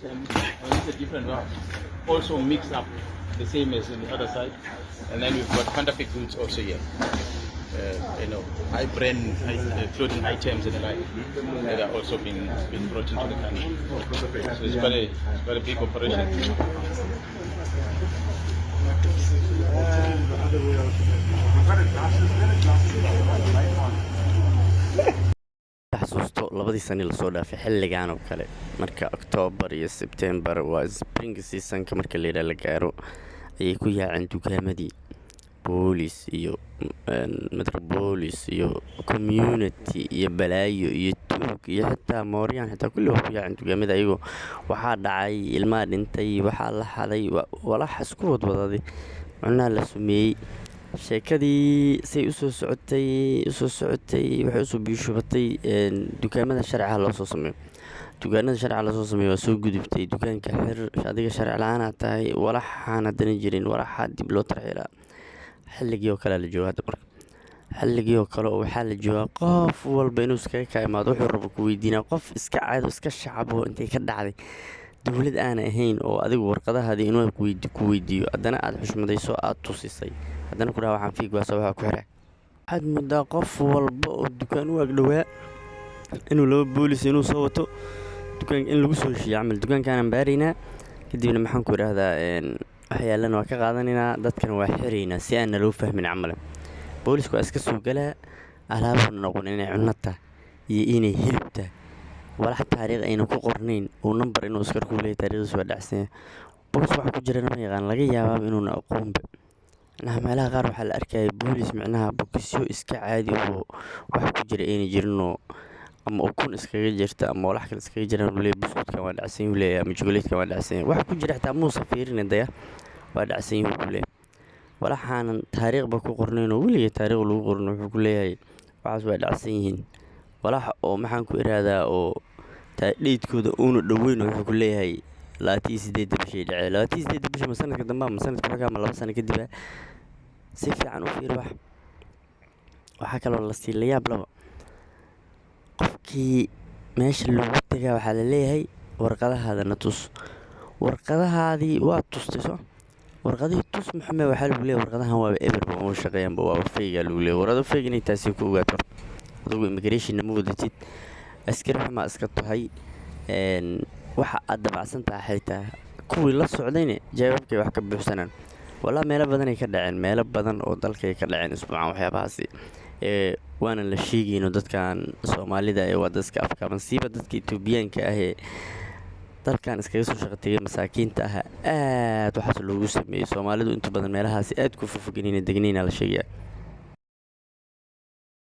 And it's a different route. Also mixed up the same as on the other side. And then we've got counterfeit goods also here. High brand, clothing items and the like that are also being brought into the country. So it's quite a big operation. xasuusto labadii sani lasoo dhaafay xilligan oo kale marka October iyo September waa spring seasonka marka la gaaro ayay ku yaaceen dukaamadii boolis iyo metropolis iyo community iyo balaayo iyo tuug iyo xitaa mooriyaan xitaa kulli waa ku yaaceen dukaamada ayagoo waxaa dhacay ilmaha dhintay waxaa la xaday walax isku wadwadaday macnaha la sameeyey sheekadii say usoo socotay waxay usoo biishubatay dukaamada sharciga loo soo sameeyo dukaanada sharciga loo soo sameeyo waa soo gudubtay dukaanka xir adiga sharci la'aan tahay walaxaan haddana jirin walaxa dib loo tarxiilaa xilligii oo kale la joogaa hadda marka xilligii oo kale waxaa la joogaa qof walba inuu iskaga ka imaado wuxuu rabo ku weydiinaa qof iska caado iska shacabo intay ka dhacday dowlad aan ahayn oo adigu warqadahaadii inuu ku weydiiyo haddana aad xushmadayso aad tusisay haddana ku dhaha waxaan fiigwaasa waxaa ku xiraa waxaad muddaa qof walba oo dukaan u agdhowaa inuu laba boolis inuu soo wato dukaanka in lagu soo heshiiyo camal dukaankaanan baaraynaa kadibna maxaan ku idhaahdaa waxyaalana waa ka qaadanaynaa dadkana waa xiraynaa si aan naloo fahmin camale boolisku waa iska soo galaa alaabuna noqon inay cunata iyo inay hilibta walax taariikh ayna ku qornayn uu number inuu iskar ku leeyahay taariikhdiisa waa dhacsan boolis waxa ku jira ma yaqaan laga yaabaa inuuna aqoonba macnaha meelaha qaar waxaa la arkaya boolis macnaha bokisyo iska caadi oo wax ku jira ayna jirinoo ama ukun iskaga jirta ama walax kale iskaga jiraan uu leeyahay buskudkan waa dhacsan uu leeyahay ama chocolate-kan waa dhacsan wax ku jira xitaa muusa fiirin daya waa dhacsan uu leeyahay walaxaanan taariikhba ku qornayn oo weligeed taariikh lagu qorin wuxuu ku leeyahay waxaas waa dhacsan yihiin walax oo maxaan ku iraadaa oo dheydkooda uuna dhoweyn wuxuu ku leeyahay 28 bishii dhacay 28 bishii sanadka dambe ama sanadka xiga ama 2 sano kadib si fiican u fiir waxa kale oo la sii la yaab laba qofkii meesha lagu tagaa waxaa la leeyahay warqadahaada na tus warqadahaadii waa tustay soo warqadii tus maxamed waxaa lagu leeyahay warqadahan waa eber oo shaqeeyanba waa fayga lagu leeyahay warqado fayga inay taasi ku ogaato adigu immigration ma wadatid askari xuma iska tahay waxa aad dabacsan tahay xitaa kuwii la socdayna jawaabkay wax ka buuxsanaan wala meelo badan ay ka dhaceen meelo badan oo dalkay ka dhaceen isbuucan waxyaabahaasi waana la sheegayno dadkan Soomaalida ee wadadka Afka siiba dadka Itoobiyaanka ah ee dalkan iskaga soo shaqeeyay masaakiinta ah aad waxa loogu sameeyay Soomaalidu inta badan meelahaasi aad ku fofoganina degnayna la sheegay